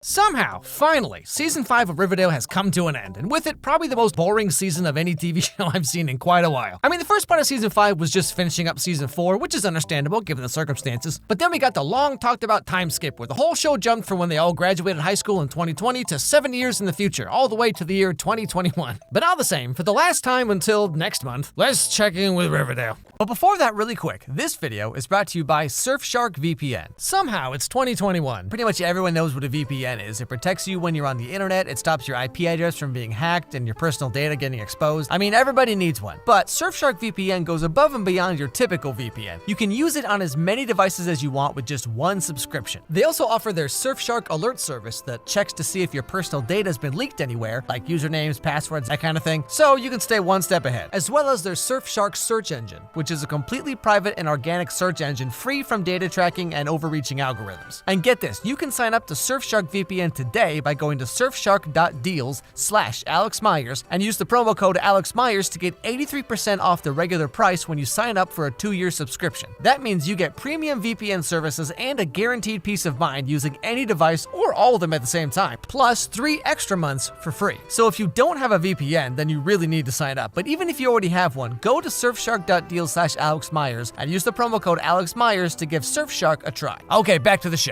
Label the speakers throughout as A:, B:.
A: Somehow, finally, Season 5 of Riverdale has come to an end, and with it, probably the most boring season of any TV show I've seen in quite a while. I mean, the first part of Season 5 was just finishing up Season 4, which is understandable given the circumstances, but then we got the long-talked-about time skip where the whole show jumped from when they all graduated high school in 2020 to 7 years in the future, all the way to the year 2021. But all the same, for the last time until next month, let's check in with Riverdale. But before that, really quick, this video is brought to you by Surfshark VPN. Somehow, it's 2021. Pretty much everyone knows what a VPN is. It protects you when you're on the internet, it stops your IP address from being hacked and your personal data getting exposed. I mean, everybody needs one. But Surfshark VPN goes above and beyond your typical VPN. You can use it on as many devices as you want with just one subscription. They also offer their Surfshark alert service that checks to see if your personal data has been leaked anywhere, like usernames, passwords, that kind of thing, so you can stay one step ahead. As well as their Surfshark search engine, which is a completely private and organic search engine free from data tracking and overreaching algorithms. And get this, you can sign up to Surfshark VPN today by going to surfshark.deals/Alex Meyers and use the promo code Alex Meyers to get 83% off the regular price when you sign up for a 2-year subscription. That means you get premium VPN services and a guaranteed peace of mind using any device or all of them at the same time, plus 3 extra months for free. So if you don't have a VPN, then you really need to sign up. But even if you already have one, go to surfshark.deals/Alex Meyers and use the promo code Alex Meyers to give Surfshark a try. Okay, back to the show.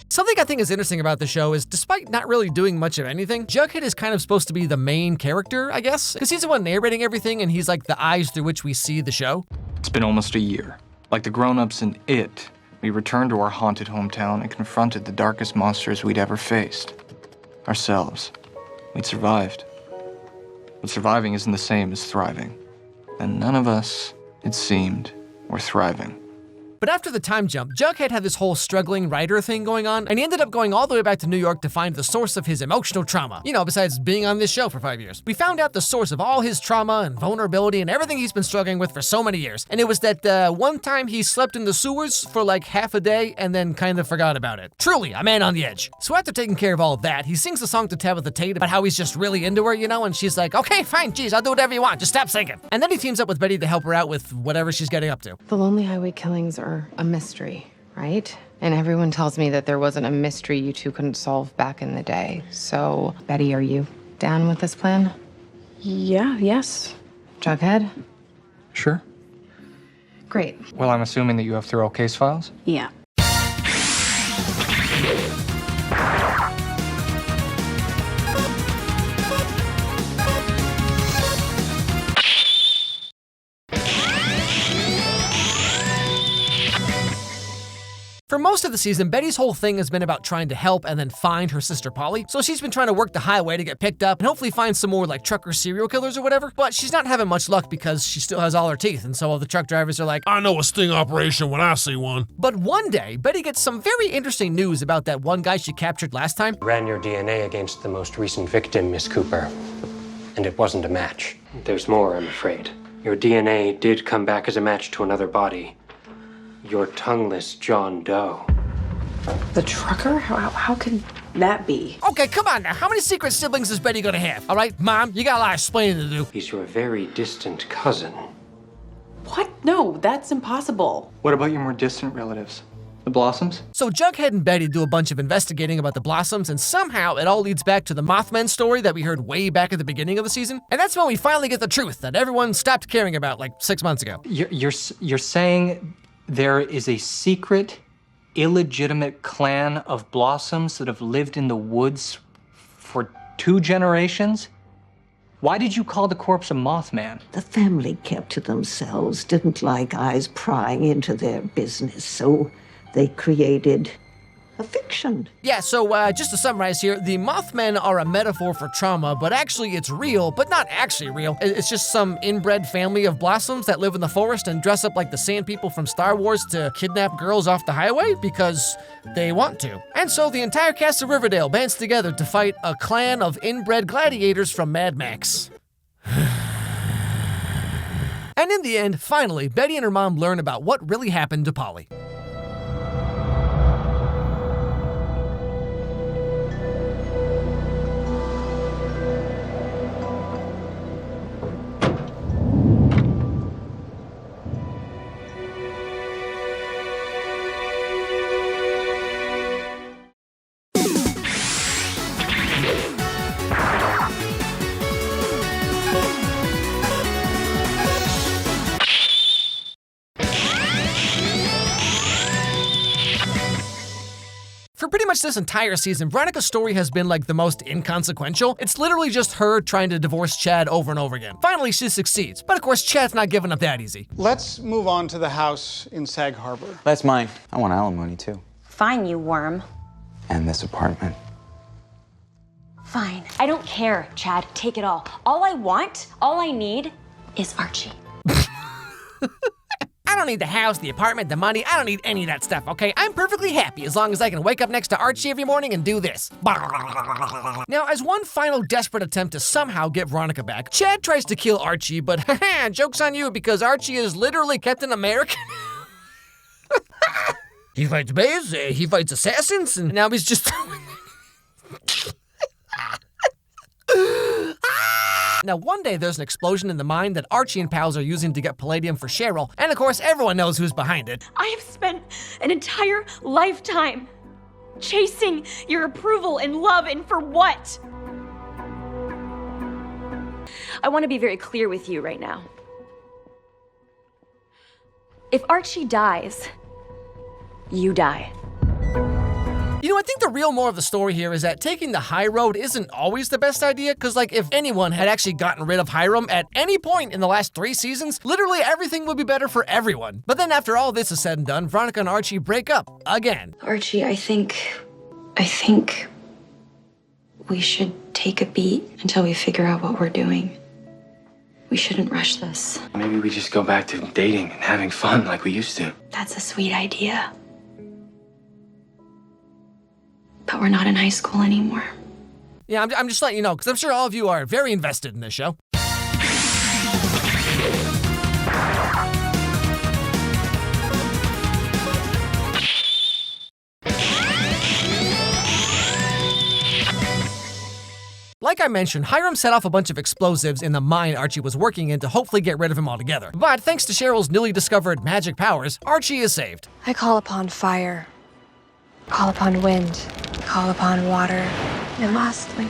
A: Something I think is interesting about the show is, despite not really doing much of anything, Jughead is kind of supposed to be the main character, I guess? Because he's the one narrating everything and he's like the eyes through which we see the show.
B: It's been almost a year. Like the grown-ups in It, we returned to our haunted hometown and confronted the darkest monsters we'd ever faced. Ourselves. We'd survived. But surviving isn't the same as thriving. And none of us, it seemed, were thriving.
A: But after the time jump, Jughead had this whole struggling writer thing going on, and he ended up going all the way back to New York to find the source of his emotional trauma. You know, besides being on this show for 5 years. We found out the source of all his trauma and vulnerability and everything he's been struggling with for so many years. And it was that one time he slept in the sewers for like half a day and then kind of forgot about it. Truly, a man on the edge. So after taking care of all of that, he sings a song to Tabitha Tate about how he's just really into her, you know, and she's like, okay, fine, geez, I'll do whatever you want, just stop singing. And then he teams up with Betty to help her out with whatever she's getting up to.
C: The Lonely Highway killings are a mystery, right? And everyone tells me that there wasn't a mystery you two couldn't solve back in the day. So, Betty, are you down with this plan?
D: Yes.
C: Jughead?
B: Sure.
C: Great.
B: Well, I'm assuming that you have thorough case files?
D: Yeah.
A: For most of the season, Betty's whole thing has been about trying to help and then find her sister Polly. So she's been trying to work the highway to get picked up and hopefully find some more like trucker serial killers or whatever. But she's not having much luck because she still has all her teeth, and so all the truck drivers are like,
E: I know a sting operation when I see one.
A: But one day, Betty gets some very interesting news about that one guy she captured last time.
F: Ran your DNA against the most recent victim, Miss Cooper, and it wasn't a match. There's more, I'm afraid. Your DNA did come back as a match to another body. Your tongueless John Doe.
D: The trucker? How could that be?
A: Okay, come on now. How many secret siblings is Betty gonna have? All right, Mom, you got a lot of explaining to do.
F: He's your very distant cousin.
D: What? No, that's impossible.
B: What about your more distant relatives? The Blossoms?
A: So Jughead and Betty do a bunch of investigating about the Blossoms, and somehow it all leads back to the Mothman story that we heard way back at the beginning of the season. And that's when we finally get the truth that everyone stopped caring about like 6 months ago.
B: You're saying there is a secret, illegitimate clan of Blossoms that have lived in the woods for 2 generations? Why did you call the corpse a Mothman?
G: The family kept to themselves, didn't like eyes prying into their business, so they created a fiction.
A: Yeah, so just to summarize here, the Mothmen are a metaphor for trauma, but actually it's real, but not actually real. It's just some inbred family of Blossoms that live in the forest and dress up like the Sand People from Star Wars to kidnap girls off the highway because they want to. And so the entire cast of Riverdale bands together to fight a clan of inbred gladiators from Mad Max. And in the end, finally, Betty and her mom learn about what really happened to Polly. much this entire season, Veronica's story has been like the most inconsequential. It's literally just her trying to divorce Chad over and over again. Finally, she succeeds. But of course, Chad's not giving up that easy.
H: Let's move on to the house in Sag Harbor.
B: That's mine. I want alimony, too.
I: Fine, you worm.
B: And this apartment.
I: Fine. I don't care, Chad. Take it all. All I want, all I need is Archie.
A: I don't need the house, the apartment, the money. I don't need any of that stuff, okay? I'm perfectly happy as long as I can wake up next to Archie every morning and do this. Now, as one final desperate attempt to somehow get Veronica back, Chad tries to kill Archie, but haha, joke's on you because Archie is literally Captain America. He fights bears, he fights assassins, and now he's just... Now, one day there's an explosion in the mine that Archie and pals are using to get palladium for Cheryl, and of course everyone knows who's behind it.
J: I have spent an entire lifetime chasing your approval and love, and for what? I want to be very clear with you right now. If Archie dies, you die.
A: You know, I think the real moral of the story here is that taking the high road isn't always the best idea, because, like, if anyone had actually gotten rid of Hiram at any point in the last 3 seasons, literally everything would be better for everyone. But then after all this is said and done, Veronica and Archie break up again.
J: Archie, I think we should take a beat until we figure out what we're doing. We shouldn't rush this.
B: Maybe we just go back to dating and having fun like we used to.
J: That's a sweet idea. But we're not in high school anymore.
A: Yeah, I'm just letting you know, because I'm sure all of you are very invested in this show. Like I mentioned, Hiram set off a bunch of explosives in the mine Archie was working in to hopefully get rid of him altogether. But thanks to Cheryl's newly discovered magic powers, Archie is saved.
K: I call upon fire, call upon wind, call upon water, and lastly,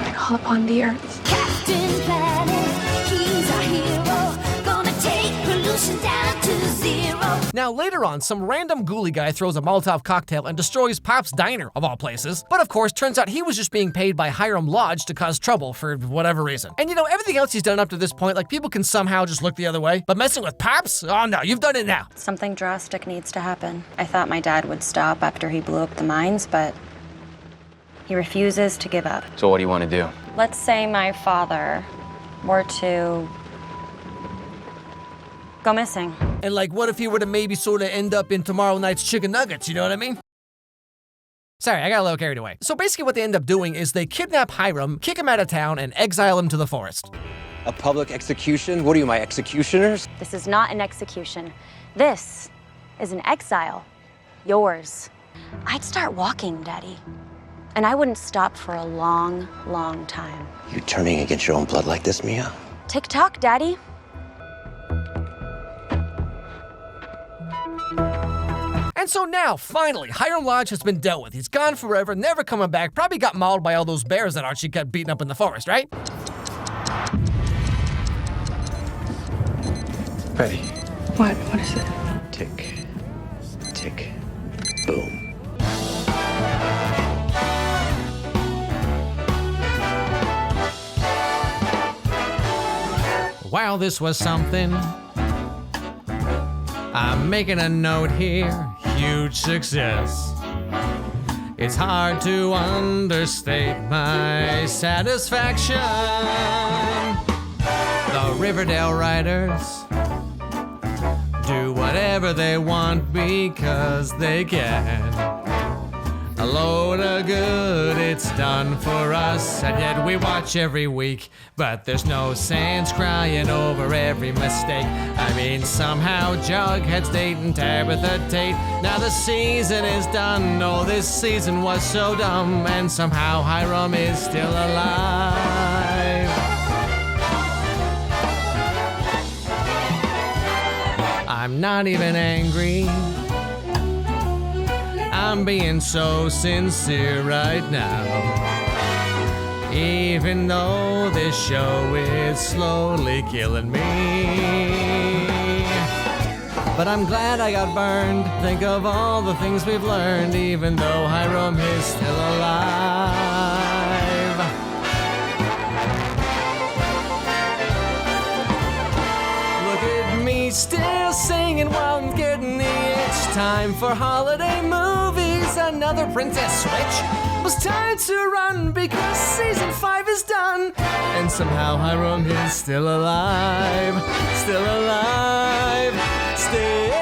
K: I call upon the earth.
L: Captain Planet, he's our hero, gonna take pollution down to 0.
A: Now later on, some random ghoulie guy throws a Molotov cocktail and destroys Pop's diner, of all places. But of course, turns out he was just being paid by Hiram Lodge to cause trouble for whatever reason. And you know, everything else he's done up to this point, like people can somehow just look the other way. But messing with Pops? Oh no, you've done it now.
I: Something drastic needs to happen. I thought my dad would stop after he blew up the mines, but he refuses to give up.
B: So what do you want to do?
I: Let's say my father were to go missing.
A: And like, what if he were to maybe sort of end up in tomorrow night's chicken nuggets, you know what I mean? Sorry, I got a little carried away. So basically what they end up doing is they kidnap Hiram, kick him out of town, and exile him to the forest.
M: A public execution? What are you, my executioners?
I: This is not an execution. This is an exile. Yours. I'd start walking, Daddy. And I wouldn't stop for a long, long time.
M: You turning against your own blood like this, Mia?
I: Tick-tock, Daddy.
A: And so now, finally, Hiram Lodge has been dealt with. He's gone forever, never coming back, probably got mauled by all those bears that Archie kept beating up in the forest, right?
B: Betty.
K: What is it?
M: Tick, tick, boom.
A: Wow, this was something. I'm making a note here, huge success. It's hard to understate my satisfaction. The Riverdale writers do whatever they want because they can. A load of good it's done for us, and yet we watch every week. But there's no sense crying over every mistake. I mean, somehow Jughead's dating Tabitha Tate. Now the season is done, oh, this season was so dumb. And somehow Hiram is still alive. I'm not even angry. I'm being so sincere right now. Even though this show is slowly killing me. But I'm glad I got burned. Think of all the things we've learned, even though Hiram is still alive. Look at me still singing while I'm getting the itch. Time for holiday movies, another princess switch. Was time to run because season 5 is done. And somehow Hiram is still alive. Still alive. Still alive.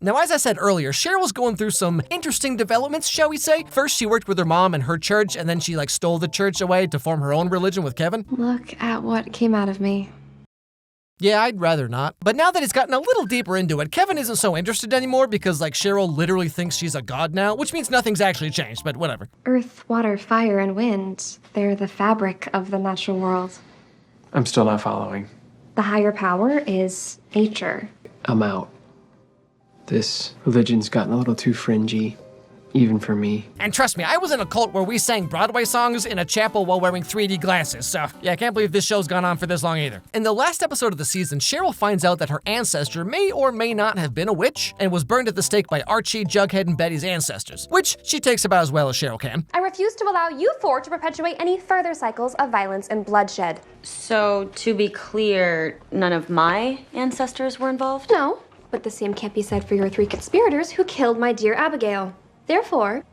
A: Now, as I said earlier, Cheryl's going through some interesting developments, shall we say. First, she worked with her mom and her church, and then she stole the church away to form her own religion with Kevin.
K: Look at what came out of me.
A: Yeah, I'd rather not. But now that he's gotten a little deeper into it, Kevin isn't so interested anymore because, Cheryl literally thinks she's a god now, which means nothing's actually changed, but whatever.
K: Earth, water, fire, and wind. They're the fabric of the natural world.
F: I'm still not following.
K: The higher power is nature.
F: I'm out. This religion's gotten a little too fringy, even for me.
A: And trust me, I was in a cult where we sang Broadway songs in a chapel while wearing 3D glasses, so yeah, I can't believe this show's gone on for this long either. In the last episode of the season, Cheryl finds out that her ancestor may or may not have been a witch and was burned at the stake by Archie, Jughead, and Betty's ancestors, which she takes about as well as Cheryl can.
N: I refuse to allow you four to perpetuate any further cycles of violence and bloodshed.
I: So, to be clear, none of my ancestors were involved?
N: No. But the same can't be said for your 3 conspirators who killed my dear Abigail. Therefore,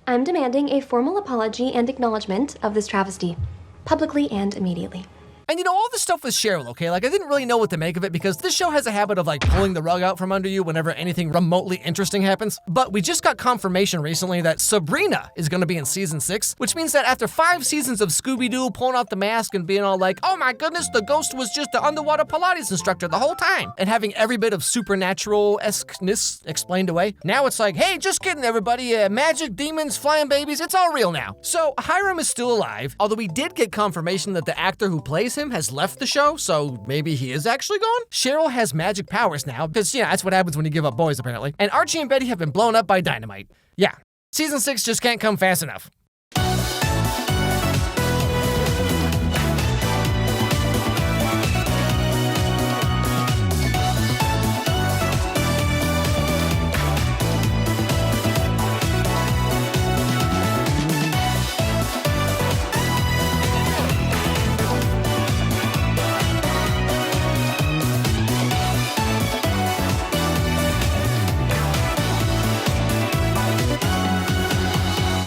N: I'm demanding a formal apology and acknowledgement of this travesty, publicly and immediately.
A: And all this stuff with Cheryl, okay? I didn't really know what to make of it because this show has a habit of pulling the rug out from under you whenever anything remotely interesting happens. But we just got confirmation recently that Sabrina is going to be in season 6, which means that after 5 seasons of Scooby-Doo pulling off the mask and being all oh my goodness, the ghost was just the underwater Pilates instructor the whole time, and having every bit of supernatural-esqueness explained away, now it's hey, just kidding everybody, magic, demons, flying babies, it's all real now. So Hiram is still alive, although we did get confirmation that the actor who plays him has left the show, so maybe he is actually gone? Cheryl has magic powers now, because, that's what happens when you give up boys, apparently. And Archie and Betty have been blown up by dynamite. Yeah. Season 6 just can't come fast enough.